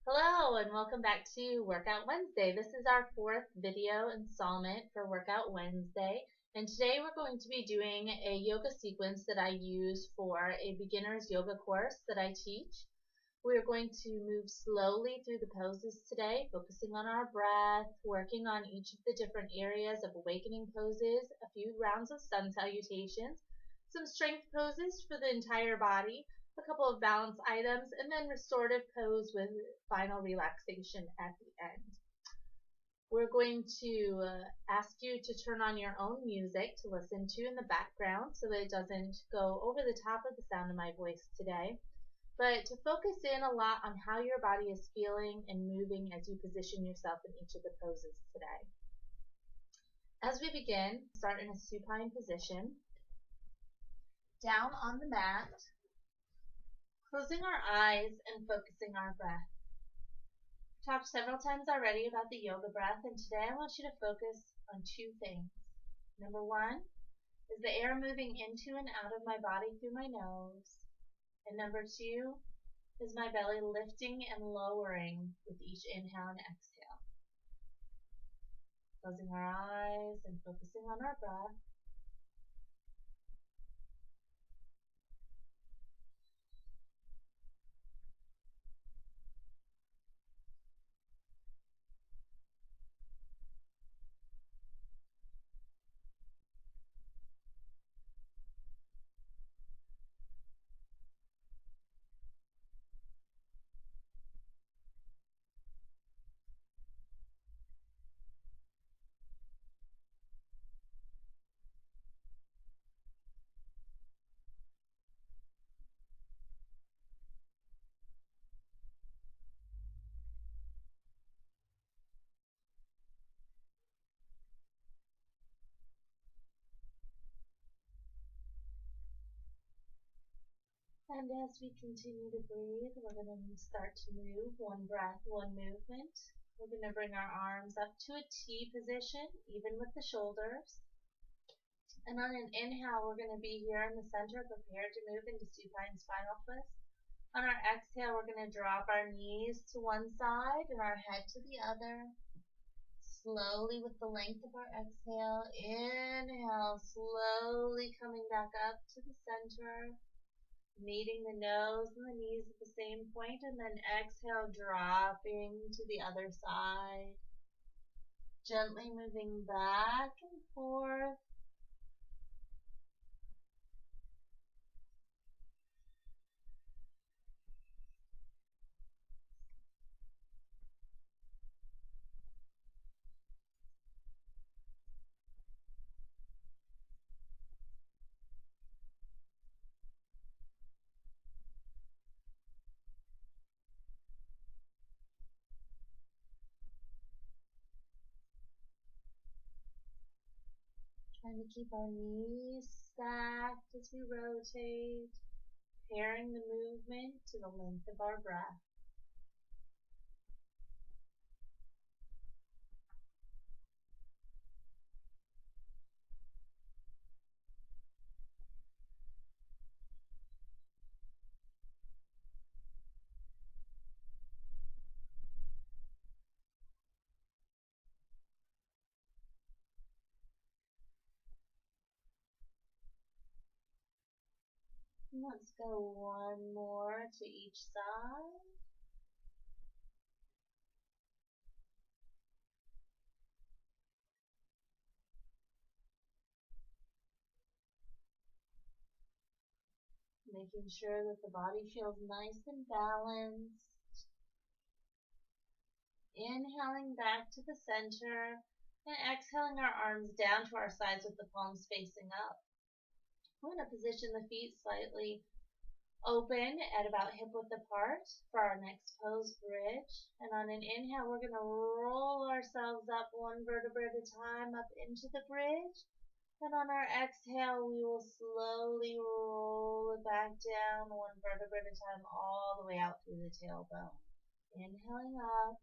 Hello and welcome back to Workout Wednesday. This is our fourth video installment for Workout Wednesday, and today we're going to be doing a yoga sequence that I use for a beginner's yoga course that I teach. We're going to move slowly through the poses today, focusing on our breath, working on each of the different areas of awakening poses, a few rounds of sun salutations, some strength poses for the entire body, a couple of balance items, and then restorative pose with final relaxation at the end. We're going to ask you to turn on your own music to listen to in the background so that it doesn't go over the top of the sound of my voice today, but to focus in a lot on how your body is feeling and moving as you position yourself in each of the poses today. As we begin, start in a supine position, down on the mat, closing our eyes and focusing our breath. I've talked several times already about the yoga breath, and today I want you to focus on two things. Number one is the air moving into and out of my body through my nose. And number two is my belly lifting and lowering with each inhale and exhale. Closing our eyes and focusing on our breath. And as we continue to breathe, we're going to start to move. One breath, one movement. We're going to bring our arms up to a T position, even with the shoulders. And on an inhale, we're going to be here in the center, prepared to move into supine spinal twist. On our exhale, we're going to drop our knees to one side and our head to the other. Slowly, with the length of our exhale, inhale, slowly coming back up to the center. Meeting the nose and the knees at the same point, and then exhale, dropping to the other side. Gently moving back and forth. Trying to keep our knees stacked as we rotate, pairing the movement to the length of our breath. Let's go one more to each side. Making sure that the body feels nice and balanced. Inhaling back to the center and exhaling our arms down to our sides with the palms facing up. We're going to position the feet slightly open at about hip width apart for our next pose, bridge. And on an inhale, we're going to roll ourselves up one vertebra at a time up into the bridge. And on our exhale, we will slowly roll it back down one vertebra at a time all the way out through the tailbone. Inhaling up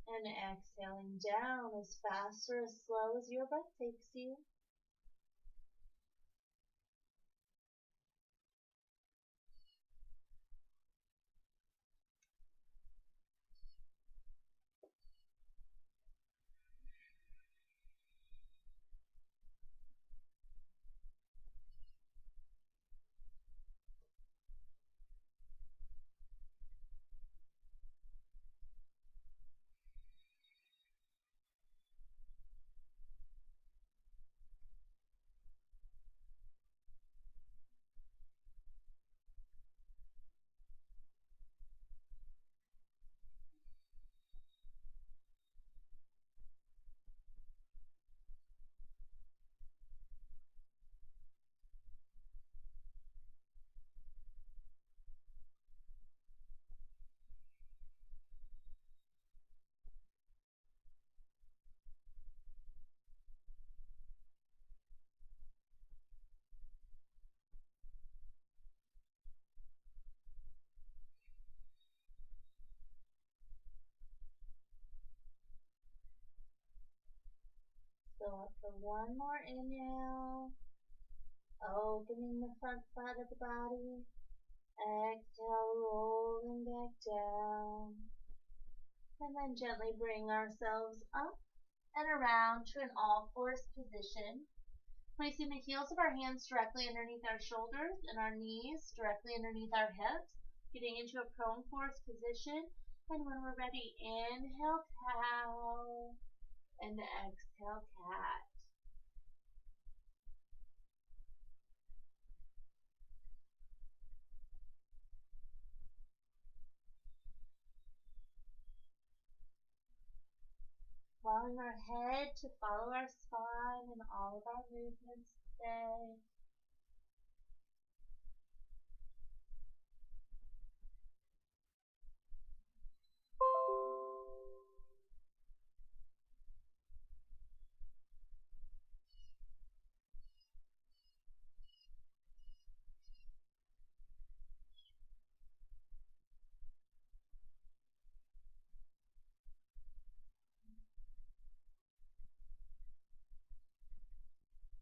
and exhaling down as fast or as slow as your breath takes you. out for one more inhale, opening the front part of the body. Exhale, rolling back down. And then gently bring ourselves up and around to an all-fours position. Placing the heels of our hands directly underneath our shoulders and our knees directly underneath our hips. Getting into a prone force position. And when we're ready, inhale, cow. And exhale, cat. Allowing our head to follow our spine in all of our movements today.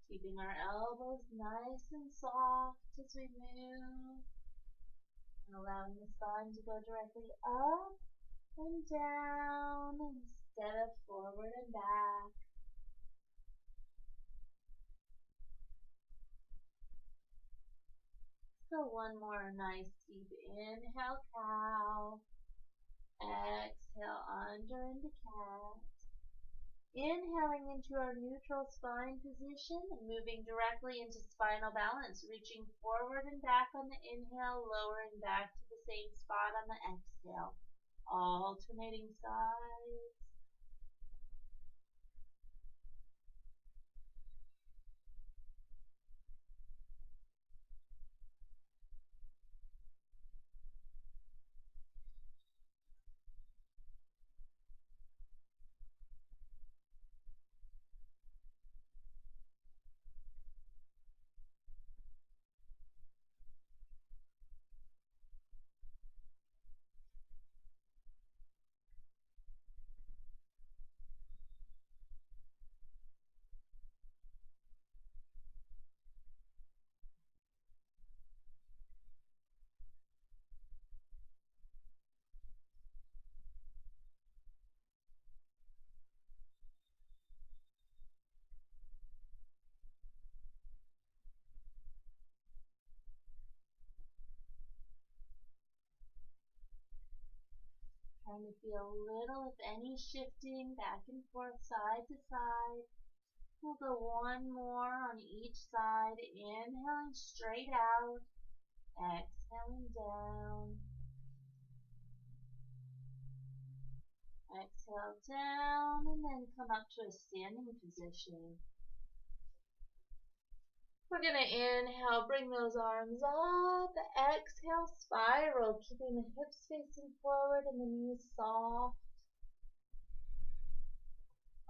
Keeping our elbows nice and soft as we move. And allowing the spine to go directly up and down instead of forward and back. So one more nice deep inhale, cow. Exhale, under into cat. Inhaling into our neutral spine position and moving directly into spinal balance, reaching forward and back on the inhale, lowering back to the same spot on the exhale. Alternating sides. Trying to feel little, if any, shifting back and forth, side to side. We'll go one more on each side. Inhaling straight out. Exhaling down. Exhale down and then come up to a standing position. We're going to inhale, bring those arms up. Exhale, spiral, keeping the hips facing forward and the knees soft.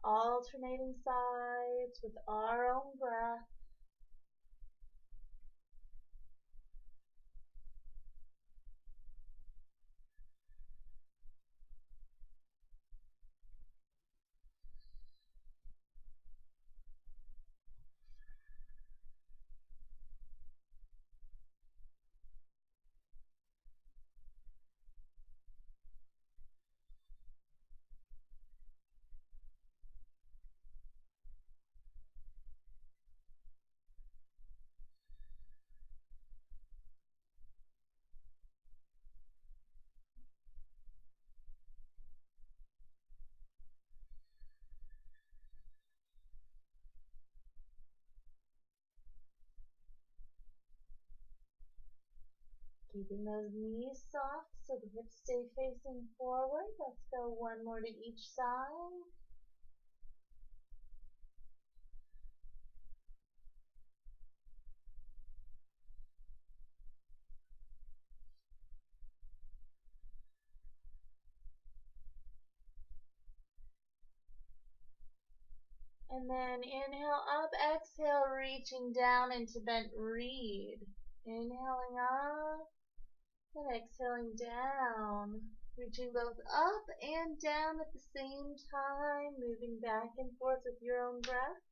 Alternating sides with our own breath. Keeping those knees soft so the hips stay facing forward. Let's go one more to each side. And then inhale up, exhale, reaching down into bent reed. Inhaling up and exhaling down. Reaching both up and down at the same time, moving back and forth with your own breath.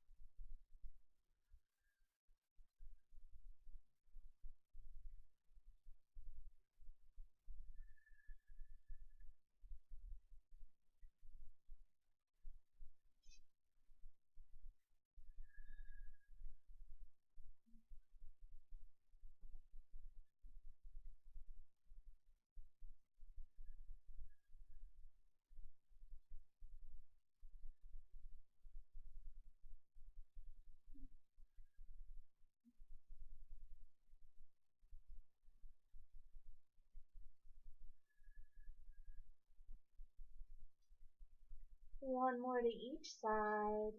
one more to each side.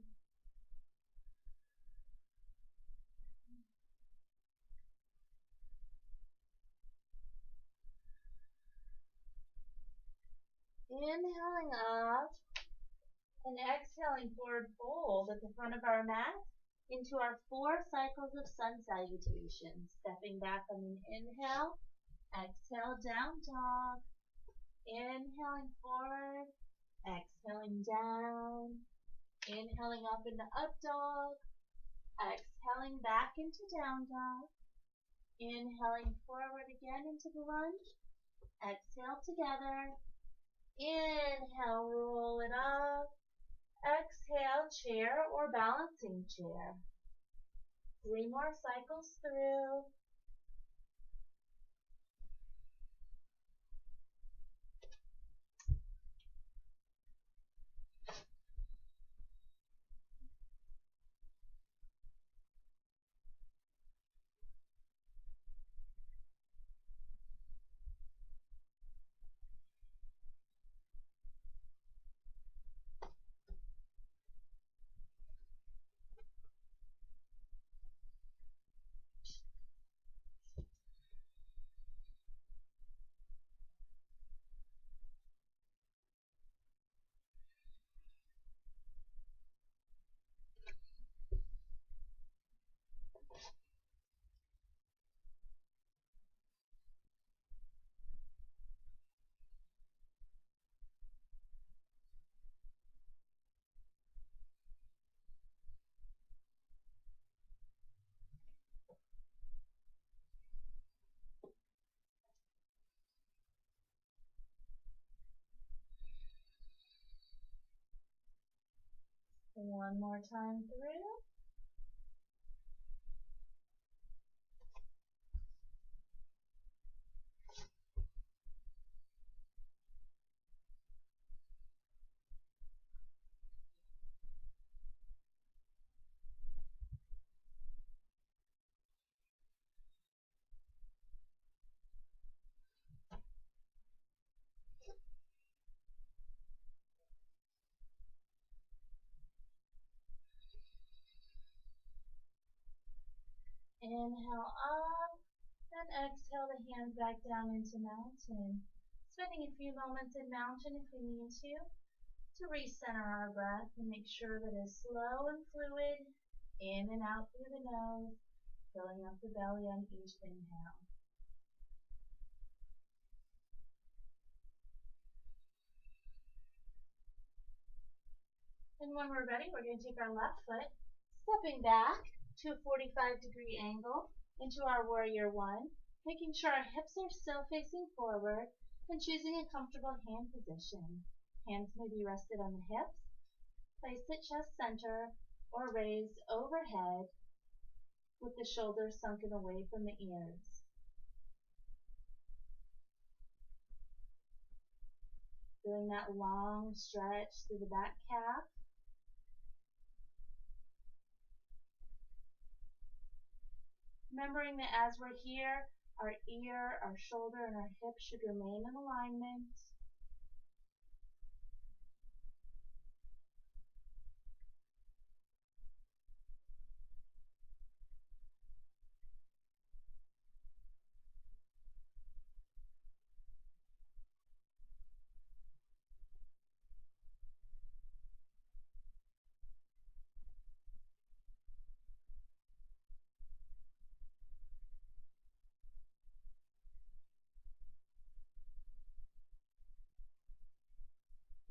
Inhaling up and exhaling forward fold at the front of our mat into our 4 cycles of sun salutation. Stepping back on an inhale, exhale, down dog. Inhaling forward, exhaling down. Inhaling up into up dog, exhaling back into down dog. Inhaling forward again into the lunge. Exhale together. Inhale, roll it up. Exhale, chair or balancing chair. 3 more cycles through. One more time through. Inhale up and exhale the hands back down into mountain. Spending a few moments in mountain if we need to recenter our breath and make sure that it's slow and fluid, in and out through the nose, filling up the belly on each inhale. And when we're ready, we're going to take our left foot, stepping back to a 45-degree angle into our warrior one, making sure our hips are still facing forward and choosing a comfortable hand position. Hands may be rested on the hips, place at chest center, or raised overhead with the shoulders sunken away from the ears. Feeling that long stretch through the back calf. Remembering that as we're here, our ear, our shoulder, and our hip should remain in alignment.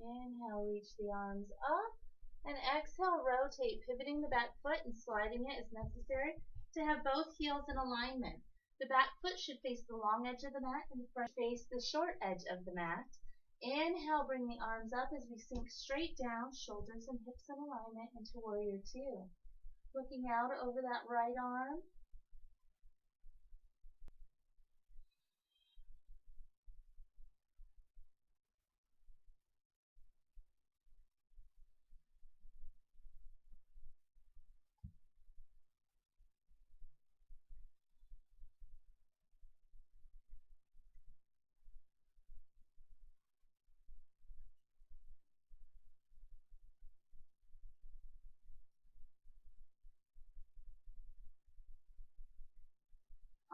Inhale, reach the arms up, and exhale, rotate, pivoting the back foot and sliding it as necessary to have both heels in alignment. The back foot should face the long edge of the mat and the front face the short edge of the mat. Inhale, bring the arms up as we sink straight down, shoulders and hips in alignment into warrior two. Looking out over that right arm.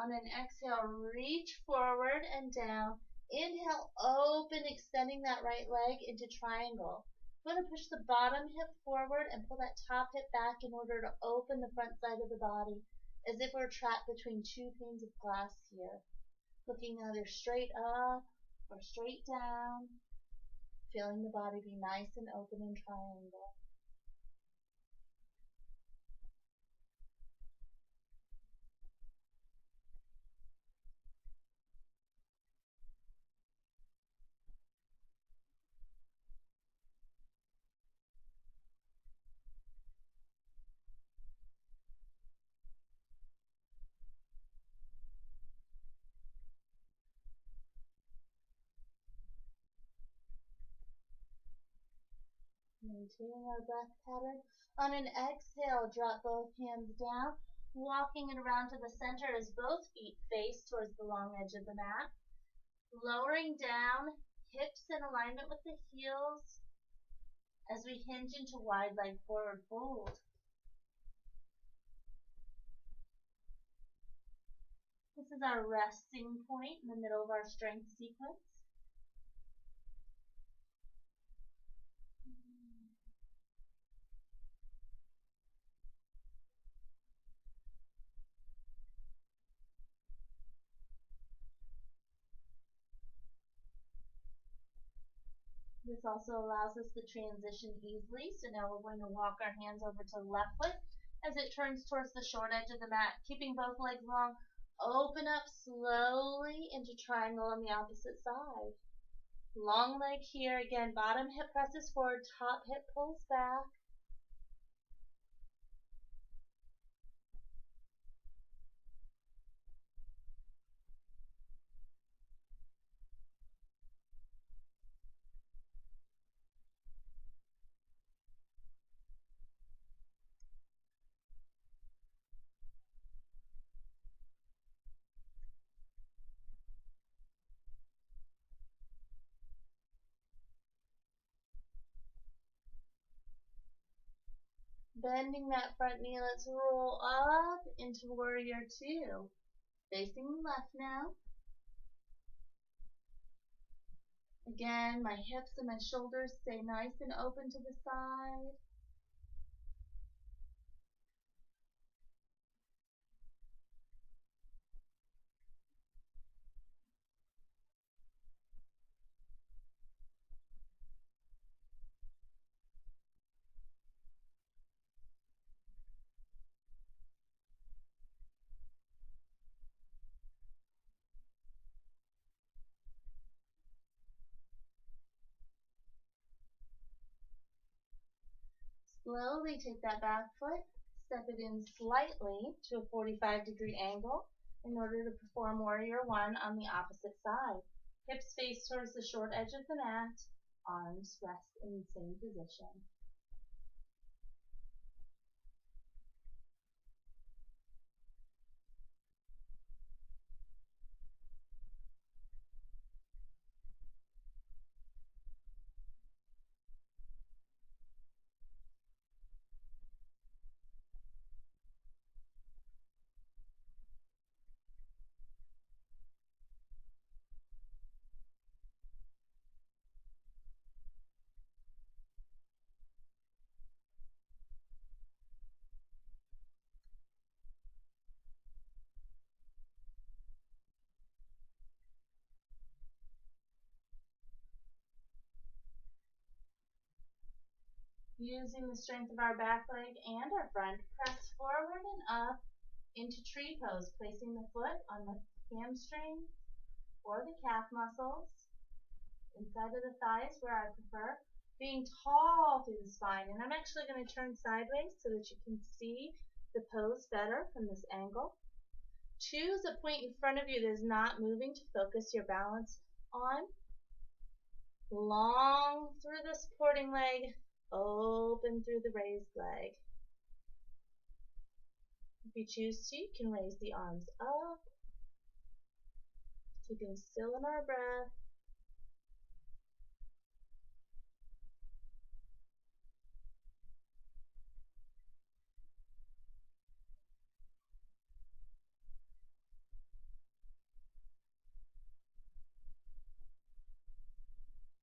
On an exhale, reach forward and down. Inhale, open, extending that right leg into triangle. I'm going to push the bottom hip forward and pull that top hip back in order to open the front side of the body, as if we're trapped between two panes of glass here. Looking either straight up or straight down, feeling the body be nice and open in triangle. Maintaining our breath pattern. On an exhale, drop both hands down, walking it around to the center as both feet face towards the long edge of the mat. Lowering down, hips in alignment with the heels as we hinge into wide leg forward fold. This is our resting point in the middle of our strength sequence. This also allows us to transition easily. So now we're going to walk our hands over to the left foot as it turns towards the short edge of the mat, keeping both legs long. Open up slowly into triangle on the opposite side. Long leg here. Again, bottom hip presses forward, top hip pulls back. Bending that front knee, let's roll up into warrior two. Facing left now. Again, my hips and my shoulders stay nice and open to the side. Slowly take that back foot, step it in slightly to a 45-degree angle in order to perform warrior one on the opposite side. Hips face towards the short edge of the mat, arms rest in the same position. Using the strength of our back leg and our front, press forward and up into tree pose, placing the foot on the hamstring or the calf muscles, inside of the thighs where I prefer, being tall through the spine. And I'm actually going to turn sideways so that you can see the pose better from this angle. Choose a point in front of you that is not moving to focus your balance on. Long through the supporting leg, open through the raised leg. If you choose to, you can raise the arms up, keeping still in our breath.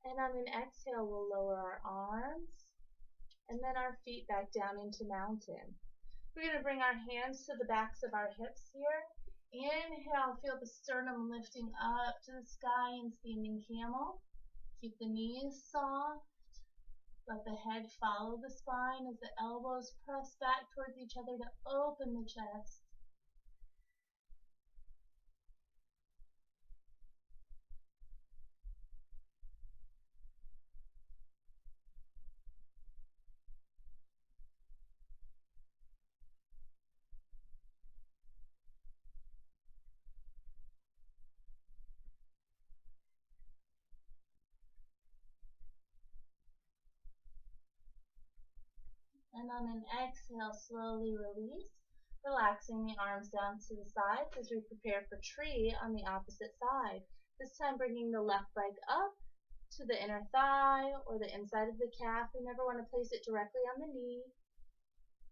And on an exhale, we'll lower our arms and then our feet back down into mountain. We're going to bring our hands to the backs of our hips here. Inhale, feel the sternum lifting up to the sky in standing camel. Keep the knees soft. Let the head follow the spine as the elbows press back towards each other to open the chest. And on an exhale, slowly release, relaxing the arms down to the sides as we prepare for tree on the opposite side. This time bringing the left leg up to the inner thigh or the inside of the calf. We never want to place it directly on the knee.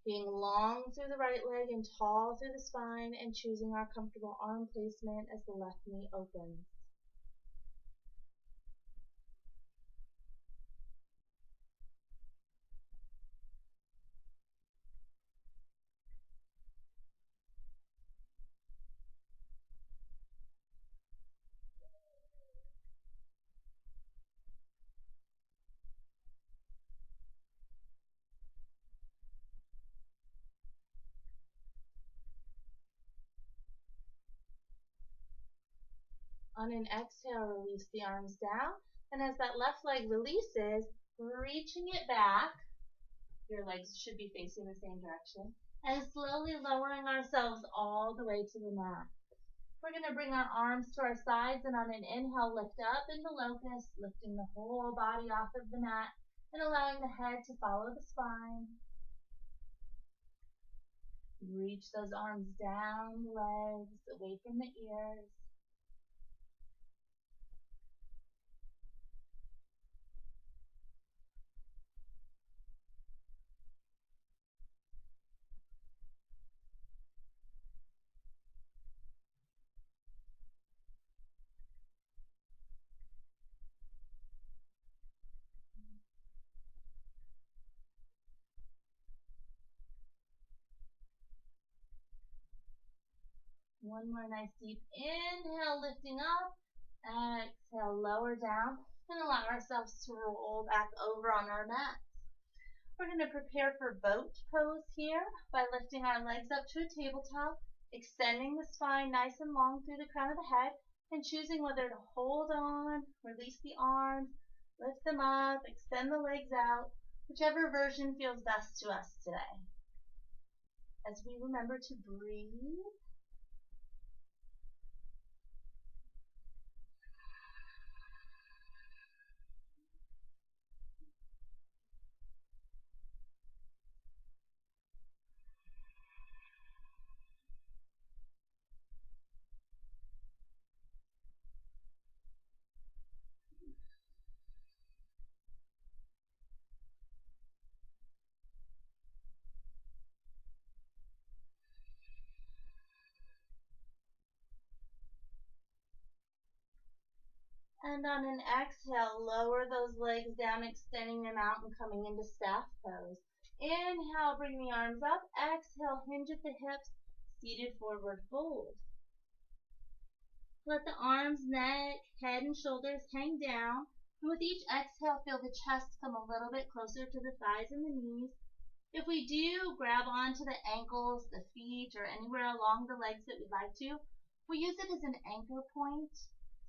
Being long through the right leg and tall through the spine, and choosing our comfortable arm placement as the left knee opens. On an exhale, release the arms down, and as that left leg releases, reaching it back, your legs should be facing the same direction, and slowly lowering ourselves all the way to the mat. We're going to bring our arms to our sides, and on an inhale, lift up into locust, lifting the whole body off of the mat and allowing the head to follow the spine. Reach those arms down the legs, away from the ears. One more nice deep inhale, lifting up. Exhale, lower down, and allow ourselves to roll back over on our mat. We're going to prepare for boat pose here by lifting our legs up to a tabletop, extending the spine nice and long through the crown of the head, and choosing whether to hold on, release the arms, lift them up, extend the legs out, whichever version feels best to us today. As we remember to breathe, and on an exhale, lower those legs down, extending them out and coming into staff pose. Inhale, bring the arms up. Exhale, hinge at the hips, seated forward fold. Let the arms, neck, head, and shoulders hang down. And with each exhale, feel the chest come a little bit closer to the thighs and the knees. If we do grab onto the ankles, the feet, or anywhere along the legs that we'd like to, we use it as an anchor point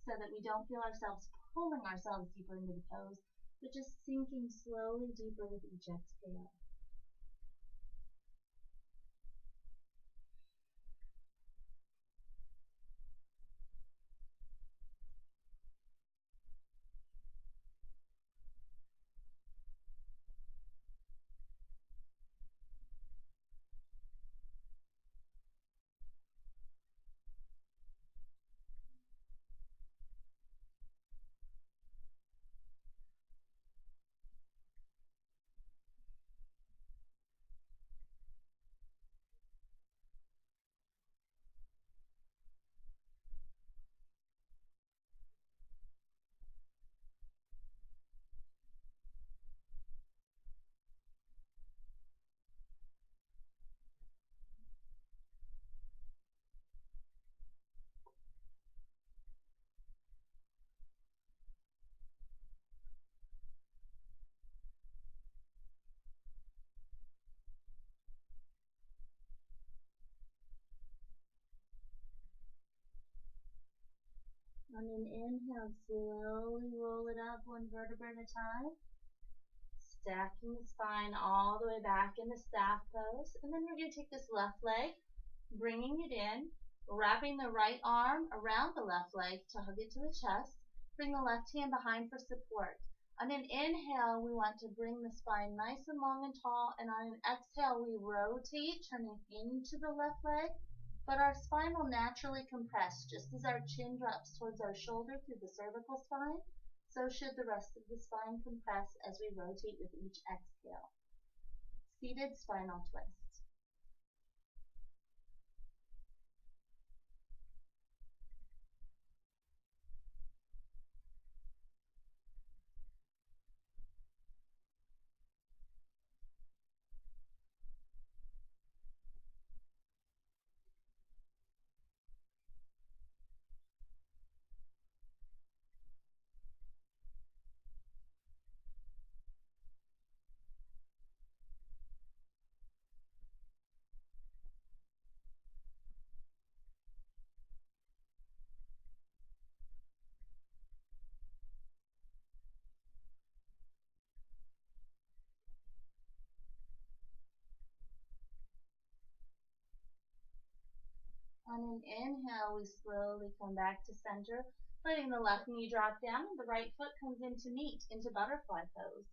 so that we don't feel ourselves pulling ourselves deeper into the pose, but just sinking slowly deeper with each exhale. On an inhale, slowly roll it up one vertebra at a time, stacking the spine all the way back into staff pose. And then we're going to take this left leg, bringing it in, wrapping the right arm around the left leg to hug it to the chest. Bring the left hand behind for support. On an inhale, we want to bring the spine nice and long and tall, and on an exhale, we rotate, turning into the left leg, but our spine will naturally compress just as our chin drops towards our shoulder through the cervical spine. So should the rest of the spine compress as we rotate with each exhale. Seated spinal twist. On an inhale, we slowly come back to center, letting the left knee drop down and the right foot comes into meet, into butterfly pose.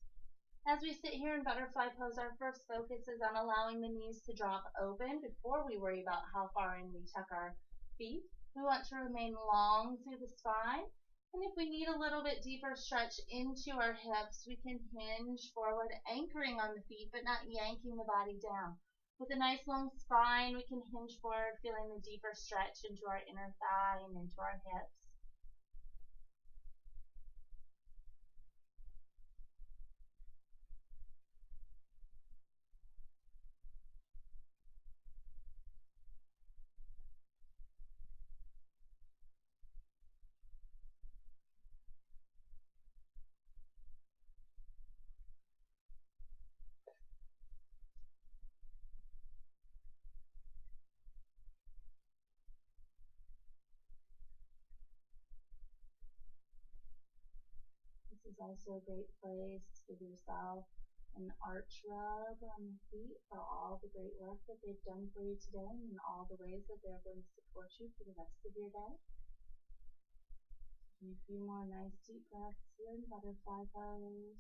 As we sit here in butterfly pose, our first focus is on allowing the knees to drop open before we worry about how far in we tuck our feet. We want to remain long through the spine. And if we need a little bit deeper stretch into our hips, we can hinge forward, anchoring on the feet, but not yanking the body down. With a nice long spine, we can hinge forward, feeling the deeper stretch into our inner thigh and into our hips. This is also a great place to give yourself an arch rub on the feet for all the great work that they've done for you today and in all the ways that they're going to support you for the rest of your day. And a few more nice deep breaths here in butterfly pose.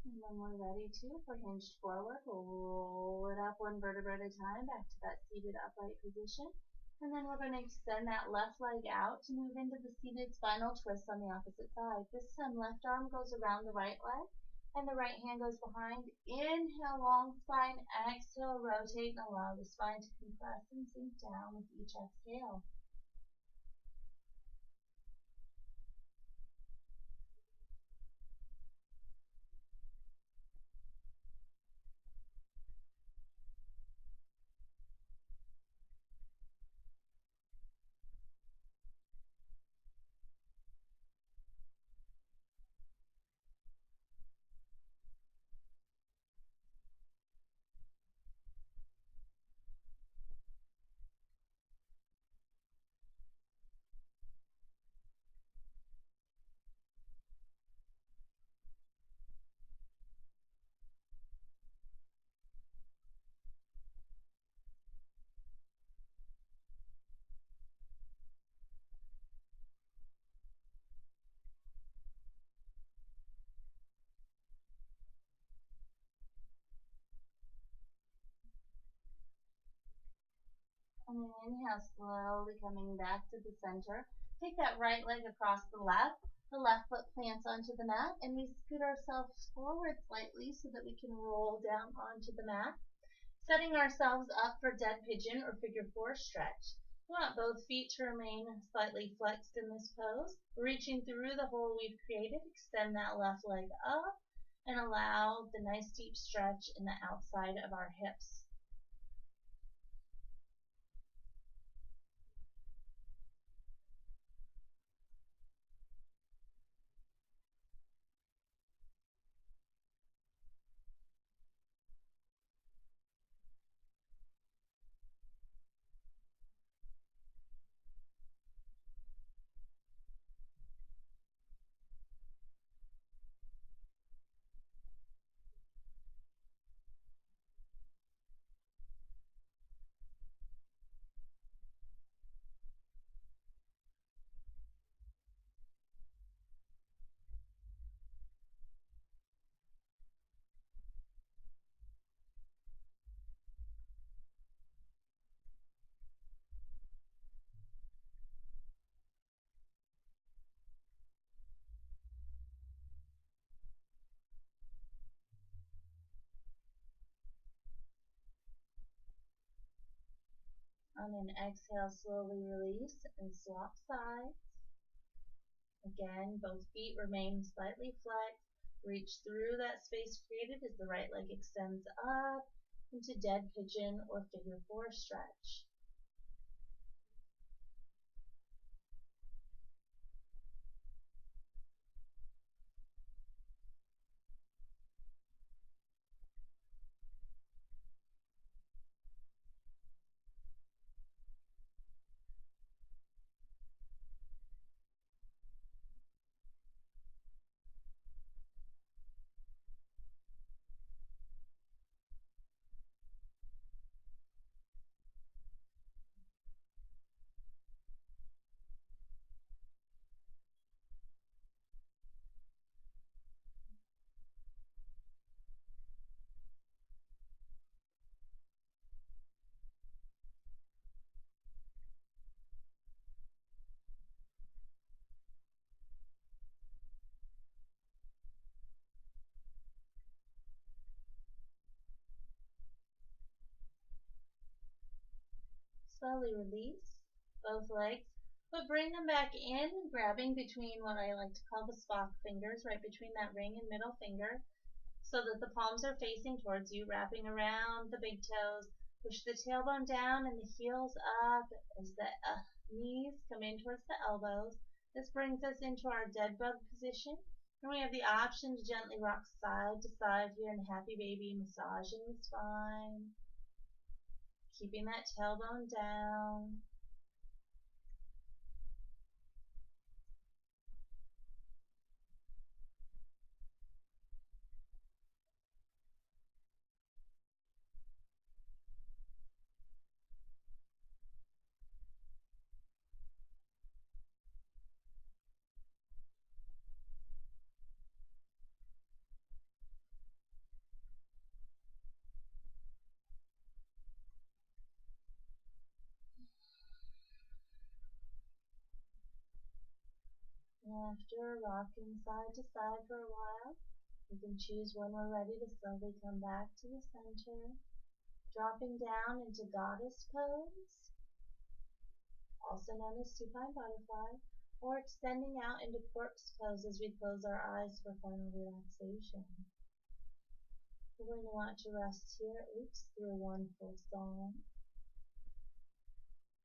And when we're ready to, if we're hinged forward, we'll roll it up one vertebra at a time back to that seated upright position. And then we're going to extend that left leg out to move into the seated spinal twist on the opposite side. This time, left arm goes around the right leg, and the right hand goes behind. Inhale, long spine. Exhale, rotate, and allow the spine to compress and sink down with each exhale. On an inhale, slowly coming back to the center. Take that right leg across the left foot plants onto the mat, and we scoot ourselves forward slightly so that we can roll down onto the mat, setting ourselves up for dead pigeon or figure four stretch. We want both feet to remain slightly flexed in this pose. Reaching through the hole we've created, extend that left leg up and allow the nice deep stretch in the outside of our hips. On an exhale, slowly release and swap sides. Again, both feet remain slightly flexed. Reach through that space created as the right leg extends up into dead pigeon or figure four stretch. Slowly release both legs, but bring them back in, grabbing between what I like to call the Spock fingers, right between that ring and middle finger, so that the palms are facing towards you, wrapping around the big toes. Push the tailbone down and the heels up as the knees come in towards the elbows. This brings us into our dead bug position. And we have the option to gently rock side to side here in happy baby, massaging the spine, keeping that tailbone down. After rocking side to side for a while, we can choose when we're ready to slowly come back to the center, dropping down into goddess pose, also known as supine butterfly, or extending out into corpse pose as we close our eyes for final relaxation. We're going to want to rest here at least through one full song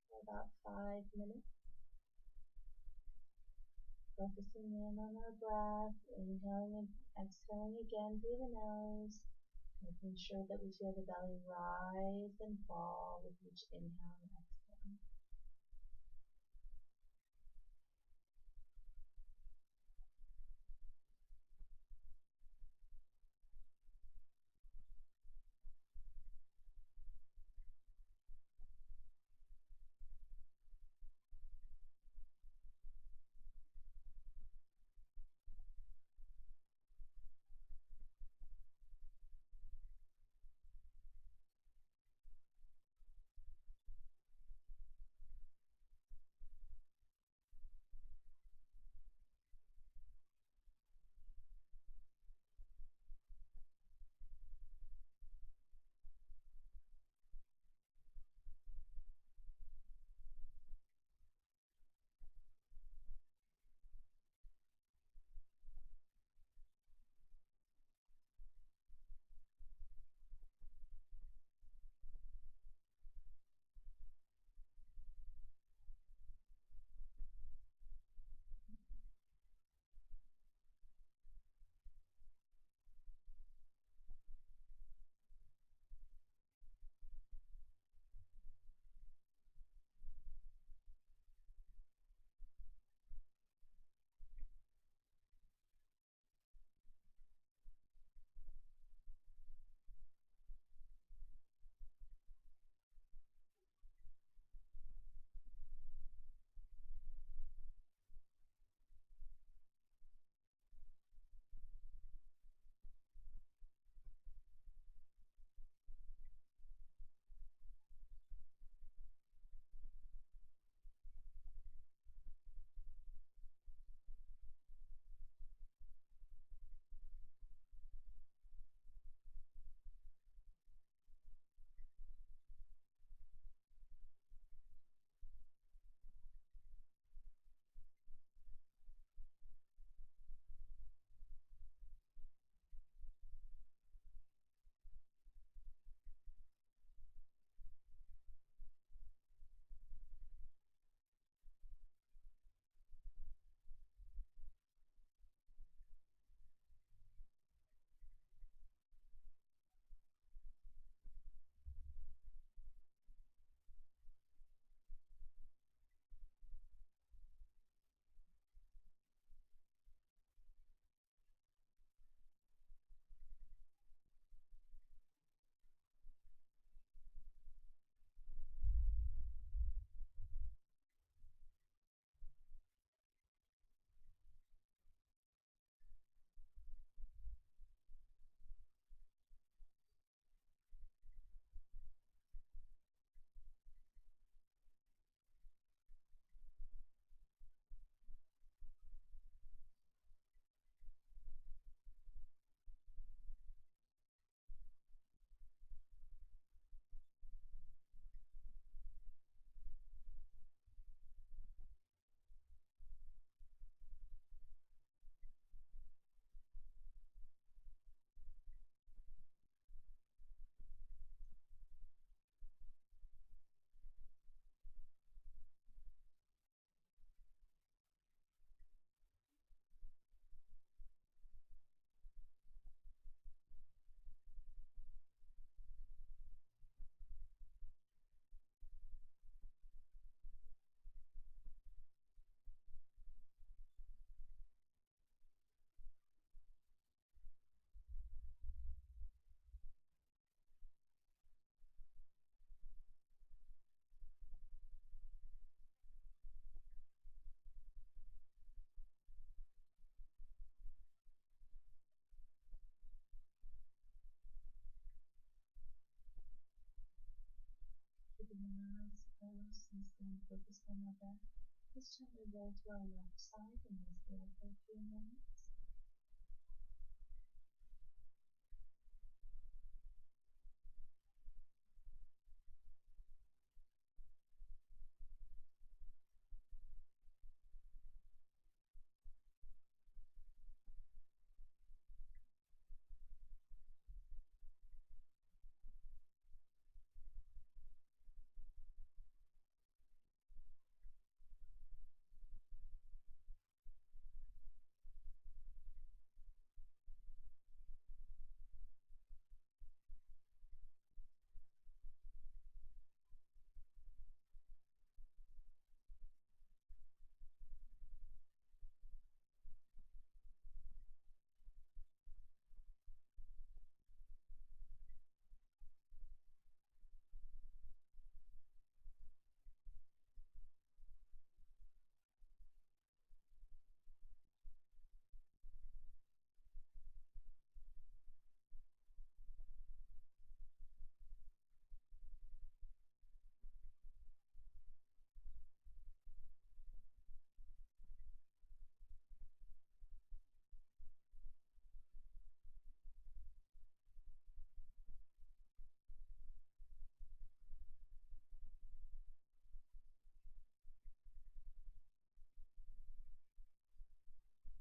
for about 5 minutes. Focusing in on our breath, inhaling and exhaling again through the nose, making sure that we feel the belly rise and fall with each inhale and exhale. focus on our breath. Let's gently roll to our left side and rest there for a few moments.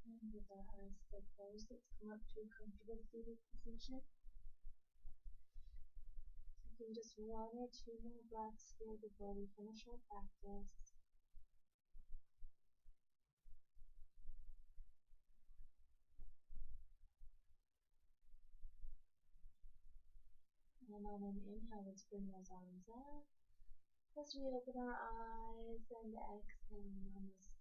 And with our eyes still closed, let's come up to a comfortable seated position. Taking just one or two more breaths here before we finish our practice. And on an inhale, let's bring those arms up as we open our eyes and exhale, namaste.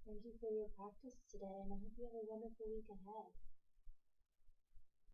Thank you for your practice today, and I hope you have a wonderful week ahead.